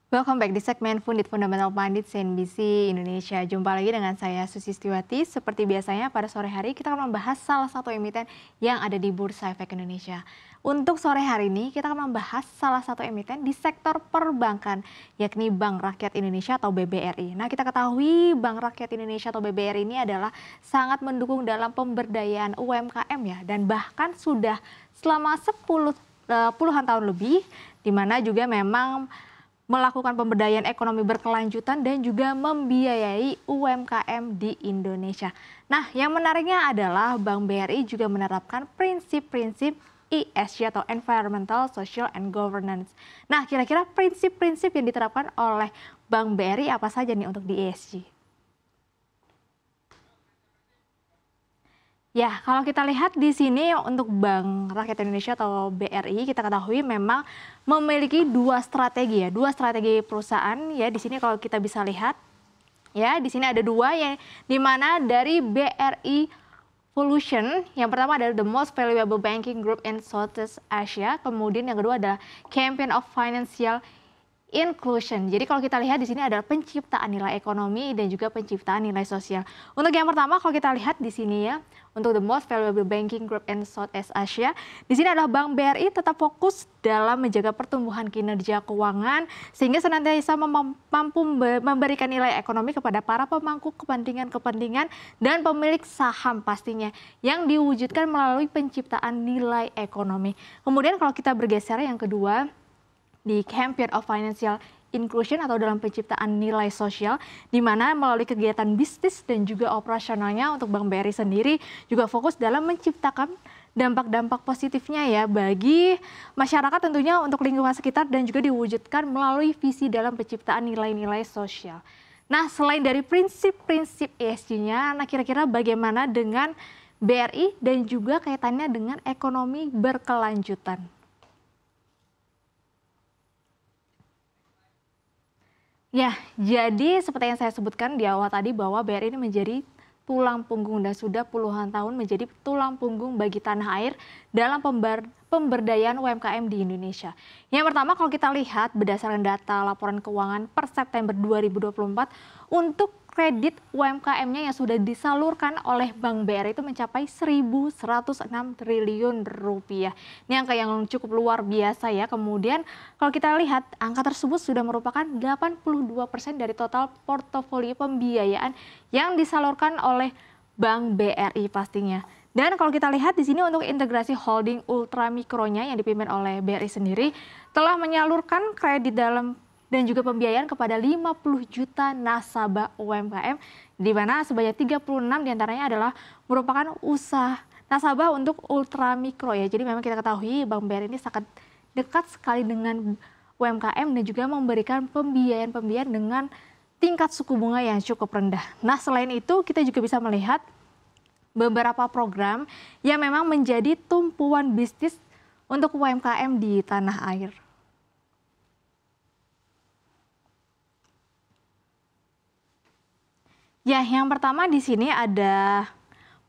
Welcome back di segmen Fundit Fundamental Pandit CNBC Indonesia. Jumpa lagi dengan saya Susi Setiwati. Seperti biasanya pada sore hari kita akan membahas salah satu emiten yang ada di Bursa Efek Indonesia. Untuk sore hari ini kita akan membahas salah satu emiten di sektor perbankan, yakni Bank Rakyat Indonesia atau BBRI. Nah, kita ketahui Bank Rakyat Indonesia atau BBRI ini adalah sangat mendukung dalam pemberdayaan UMKM ya, dan bahkan sudah selama puluhan tahun lebih, di mana juga memang melakukan pemberdayaan ekonomi berkelanjutan dan juga membiayai UMKM di Indonesia. Nah, yang menariknya adalah Bank BRI juga menerapkan prinsip-prinsip ESG atau Environmental, Social, and Governance. Nah, kira-kira prinsip-prinsip yang diterapkan oleh Bank BRI apa saja nih untuk di ESG? Ya, kalau kita lihat di sini untuk Bank Rakyat Indonesia atau BRI, kita ketahui memang memiliki dua strategi perusahaan ya. Di sini kalau kita bisa lihat ya, di sini ada dua yang dimana dari BRI Volution, yang pertama adalah the most valuable banking group in Southeast Asia, kemudian yang kedua adalah Champion of Financial Inclusion. Jadi kalau kita lihat di sini adalah penciptaan nilai ekonomi dan juga penciptaan nilai sosial. Untuk yang pertama kalau kita lihat di sini ya, untuk the most valuable banking group in Southeast Asia, di sini adalah Bank BRI tetap fokus dalam menjaga pertumbuhan kinerja keuangan sehingga senantiasa mampu memberikan nilai ekonomi kepada para pemangku kepentingan-kepentingan dan pemilik saham pastinya yang diwujudkan melalui penciptaan nilai ekonomi. Kemudian kalau kita bergeser yang kedua, di Champion of Financial Inclusion atau dalam penciptaan nilai sosial, di mana melalui kegiatan bisnis dan juga operasionalnya untuk Bank BRI sendiri juga fokus dalam menciptakan dampak-dampak positifnya ya bagi masyarakat tentunya untuk lingkungan sekitar dan juga diwujudkan melalui visi dalam penciptaan nilai-nilai sosial. Nah, selain dari prinsip-prinsip ESG-nya, nah kira-kira bagaimana dengan BRI dan juga kaitannya dengan ekonomi berkelanjutan? Ya, jadi seperti yang saya sebutkan di awal tadi bahwa BRI ini menjadi tulang punggung dan sudah puluhan tahun menjadi tulang punggung bagi tanah air dalam pemberdayaan UMKM di Indonesia. Yang pertama kalau kita lihat berdasarkan data laporan keuangan per September 2024 untuk kredit UMKM-nya yang sudah disalurkan oleh Bank BRI itu mencapai 1.106 triliun rupiah. Ini angka yang cukup luar biasa ya. Kemudian kalau kita lihat angka tersebut sudah merupakan 82% dari total portofolio pembiayaan yang disalurkan oleh Bank BRI pastinya. Dan kalau kita lihat di sini untuk integrasi holding ultramikronya yang dipimpin oleh BRI sendiri telah menyalurkan kredit dalam dan juga pembiayaan kepada 50 juta nasabah UMKM, di mana sebanyak 36 diantaranya adalah merupakan usaha nasabah untuk ultramikro ya. Jadi memang kita ketahui Bank BRI ini sangat dekat sekali dengan UMKM dan juga memberikan pembiayaan dengan tingkat suku bunga yang cukup rendah. Nah, selain itu kita juga bisa melihat beberapa program yang memang menjadi tumpuan bisnis untuk UMKM di tanah air. Ya, yang pertama di sini ada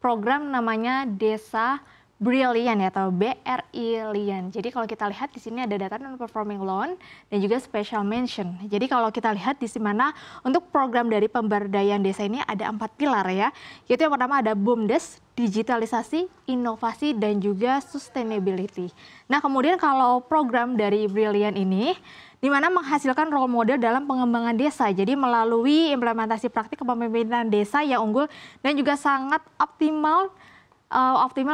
program namanya Desa Brilliant ya, atau BRI Lian. Jadi kalau kita lihat di sini ada data non-performing loan dan juga special mention. Jadi kalau kita lihat di mana untuk program dari pemberdayaan desa ini ada 4 pilar ya. Yaitu yang pertama ada BUMDes, digitalisasi, inovasi, dan juga sustainability. Nah kemudian kalau program dari Brilliant ini di mana menghasilkan role model dalam pengembangan desa. Jadi melalui implementasi praktik kepemimpinan desa yang unggul dan juga sangat optimal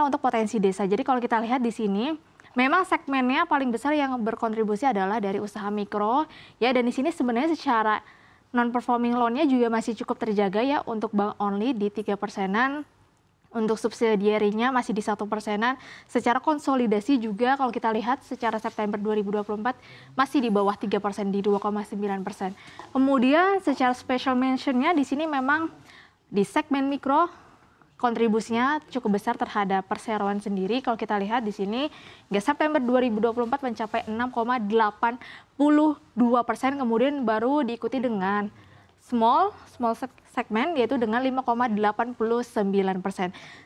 untuk potensi desa. Jadi kalau kita lihat di sini, memang segmennya paling besar yang berkontribusi adalah dari usaha mikro ya, dan di sini sebenarnya secara non performing loan-nya juga masih cukup terjaga ya untuk bank only di 3%-an. Untuk subsidiarinya masih di 1%-an. Secara konsolidasi juga kalau kita lihat secara September 2024 masih di bawah 3% di 2,9%. Kemudian secara special mention-nya di sini memang di segmen mikro kontribusinya cukup besar terhadap perseroan sendiri. Kalau kita lihat di sini hingga September 2024 mencapai 6,82%, kemudian baru diikuti dengan small segmen yaitu dengan 5,89%.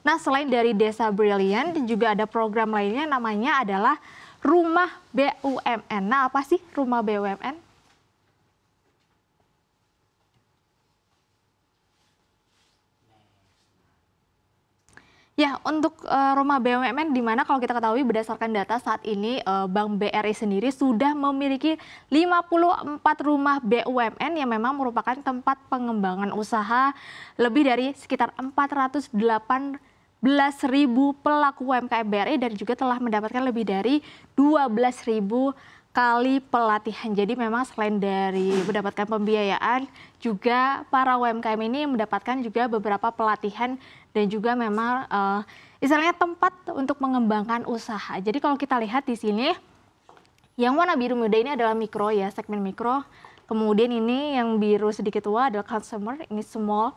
Nah, selain dari Desa Brilliant juga ada program lainnya namanya adalah Rumah BUMN. Nah, apa sih Rumah BUMN? Ya, untuk rumah BUMN di mana kalau kita ketahui berdasarkan data saat ini Bank BRI sendiri sudah memiliki 54 rumah BUMN yang memang merupakan tempat pengembangan usaha lebih dari sekitar 418.000 pelaku UMKM BRI dan juga telah mendapatkan lebih dari 12.000 kali pelatihan. Jadi memang selain dari mendapatkan pembiayaan, juga para UMKM ini mendapatkan juga beberapa pelatihan dan juga memang istilahnya tempat untuk mengembangkan usaha. Jadi kalau kita lihat di sini, yang warna biru muda ini adalah mikro ya, segmen mikro. Kemudian ini yang biru sedikit tua adalah consumer, ini small,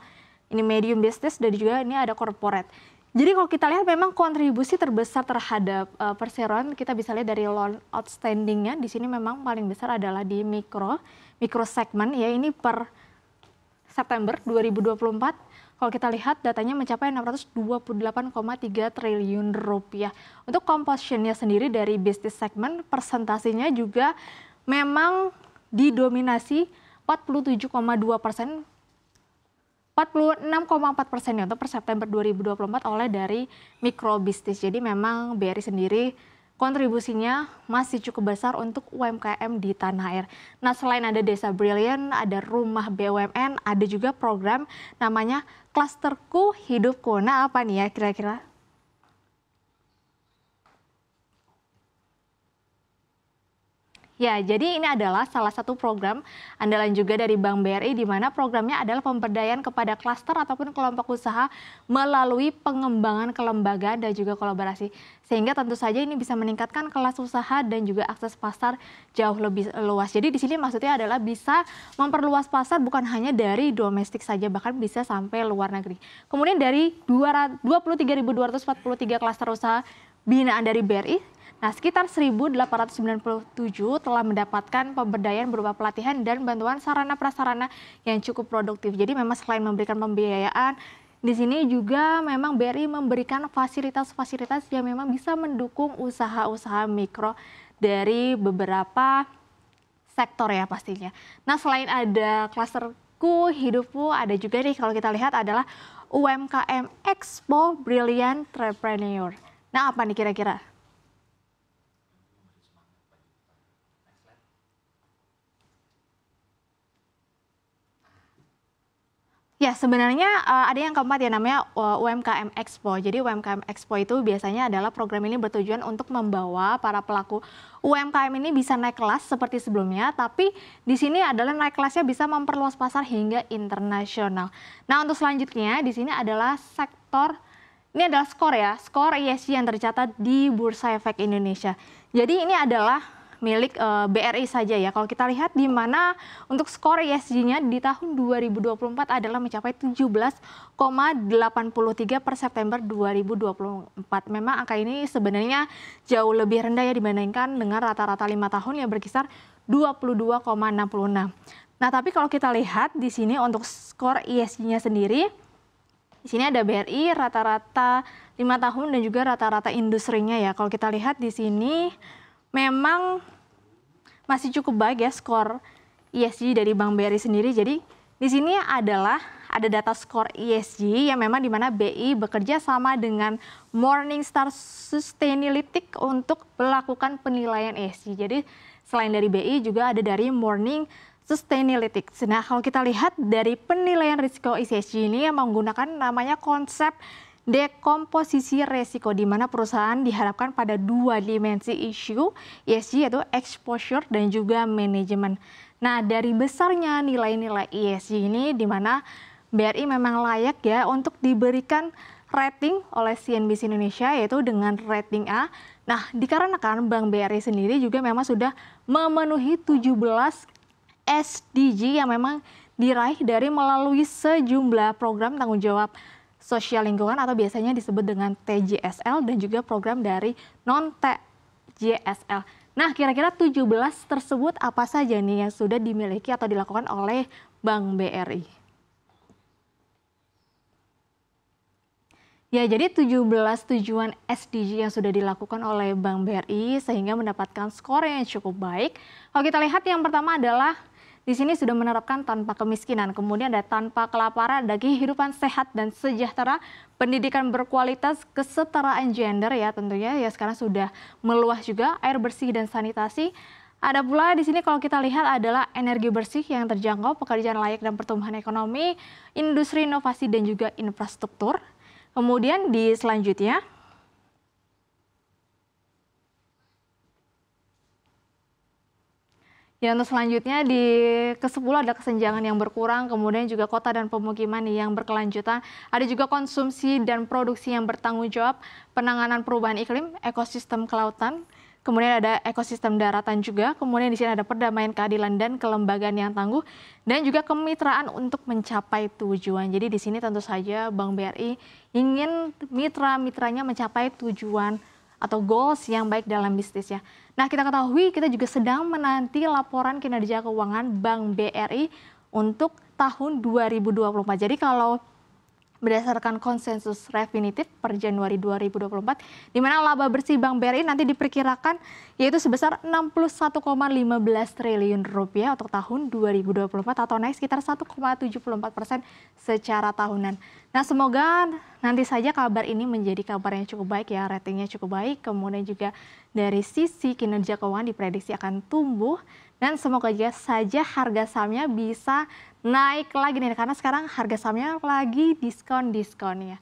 ini medium business, dan juga ini ada corporate. Jadi kalau kita lihat memang kontribusi terbesar terhadap perseroan kita bisa lihat dari loan outstandingnya di sini memang paling besar adalah di mikro segmen ya, ini per September 2024 kalau kita lihat datanya mencapai 628,3 triliun rupiah. Untuk compositionnya sendiri dari business segment persentasenya juga memang didominasi 47,2%. 46,4% ya untuk per September 2024 oleh dari mikro bisnis. Jadi memang BRI sendiri kontribusinya masih cukup besar untuk UMKM di tanah air. Nah, selain ada Desa Brilliant, ada Rumah BUMN, ada juga program namanya Klasterku Hidupku. Nah, apa nih ya kira-kira? Ya, jadi ini adalah salah satu program andalan juga dari Bank BRI di mana programnya adalah pemberdayaan kepada klaster ataupun kelompok usaha melalui pengembangan kelembagaan dan juga kolaborasi. Sehingga tentu saja ini bisa meningkatkan kelas usaha dan juga akses pasar jauh lebih luas. Jadi di sini maksudnya adalah bisa memperluas pasar bukan hanya dari domestik saja, bahkan bisa sampai luar negeri. Kemudian dari 23.243 klaster usaha binaan dari BRI, nah, sekitar 1.897 telah mendapatkan pemberdayaan berupa pelatihan dan bantuan sarana prasarana yang cukup produktif. Jadi memang selain memberikan pembiayaan, di sini juga memang BRI memberikan fasilitas-fasilitas yang memang bisa mendukung usaha-usaha mikro dari beberapa sektor ya pastinya. Nah, selain ada Klasterku Hidupku, ada juga nih kalau kita lihat adalah UMKM Expo Brilliant Entrepreneur. Nah, apa nih kira-kira? Ya, sebenarnya ada yang keempat ya namanya UMKM Expo. Jadi UMKM Expo itu biasanya adalah program ini bertujuan untuk membawa para pelaku UMKM ini bisa naik kelas seperti sebelumnya, tapi di sini adalah naik kelasnya bisa memperluas pasar hingga internasional. Nah, untuk selanjutnya di sini adalah sektor, ini adalah skor ya, skor ESG yang tercatat di Bursa Efek Indonesia. Jadi ini adalah milik BRI saja ya. Kalau kita lihat di mana untuk skor ESG-nya di tahun 2024 adalah mencapai 17,83 per September 2024. Memang angka ini sebenarnya jauh lebih rendah ya dibandingkan dengan rata-rata 5 tahun yang berkisar 22,66. Nah, tapi kalau kita lihat di sini untuk skor ESG-nya sendiri, di sini ada BRI rata-rata 5 tahun dan juga rata-rata industrinya ya. Kalau kita lihat di sini memang masih cukup baik ya skor ESG dari Bank BRI sendiri. Jadi di sini adalah ada data skor ESG yang memang di mana BI bekerja sama dengan Morningstar Sustainalytics untuk melakukan penilaian ESG. Jadi selain dari BI juga ada dari Morning Sustainalytics. Nah, kalau kita lihat dari penilaian risiko ESG ini yang menggunakan namanya konsep dekomposisi resiko, di mana perusahaan diharapkan pada dua dimensi isu ESG yaitu exposure dan juga manajemen. Nah, dari besarnya nilai-nilai ESG ini di mana BRI memang layak ya untuk diberikan rating oleh CNBC Indonesia yaitu dengan rating A. Nah, dikarenakan Bank BRI sendiri juga memang sudah memenuhi 17 SDG yang memang diraih dari melalui sejumlah program tanggung jawab sosial lingkungan atau biasanya disebut dengan TJSL dan juga program dari non-TJSL. Nah, kira-kira 17 tersebut apa saja nih yang sudah dimiliki atau dilakukan oleh Bank BRI? Ya, jadi 17 tujuan SDG yang sudah dilakukan oleh Bank BRI sehingga mendapatkan skor yang cukup baik. Kalau kita lihat yang pertama adalah di sini sudah menerapkan tanpa kemiskinan, kemudian ada tanpa kelaparan, ada kehidupan sehat dan sejahtera, pendidikan berkualitas, kesetaraan gender ya tentunya ya sekarang sudah meluas juga, air bersih dan sanitasi. Ada pula di sini kalau kita lihat adalah energi bersih yang terjangkau, pekerjaan layak dan pertumbuhan ekonomi, industri inovasi dan juga infrastruktur. Kemudian di selanjutnya, ya, untuk selanjutnya di ke-10 ada kesenjangan yang berkurang, kemudian juga kota dan pemukiman yang berkelanjutan, ada juga konsumsi dan produksi yang bertanggung jawab, penanganan perubahan iklim, ekosistem kelautan, kemudian ada ekosistem daratan juga, kemudian di sini ada perdamaian, keadilan dan kelembagaan yang tangguh, dan juga kemitraan untuk mencapai tujuan. Jadi di sini tentu saja Bank BRI ingin mitra-mitranya mencapai tujuan atau goals yang baik dalam bisnisnya. Nah, kita ketahui kita juga sedang menanti laporan kinerja keuangan Bank BRI untuk tahun 2024. Jadi kalau berdasarkan konsensus definitif per Januari 2024, di mana laba bersih Bank BRI nanti diperkirakan yaitu sebesar 61,15 triliun rupiah untuk tahun 2024 atau naik sekitar 1,74% secara tahunan. Nah, semoga nanti saja kabar ini menjadi kabar yang cukup baik ya, ratingnya cukup baik, kemudian juga dari sisi kinerja keuangan diprediksi akan tumbuh, dan semoga saja harga sahamnya bisa naik lagi nih, karena sekarang harga sahamnya lagi diskon-diskon ya.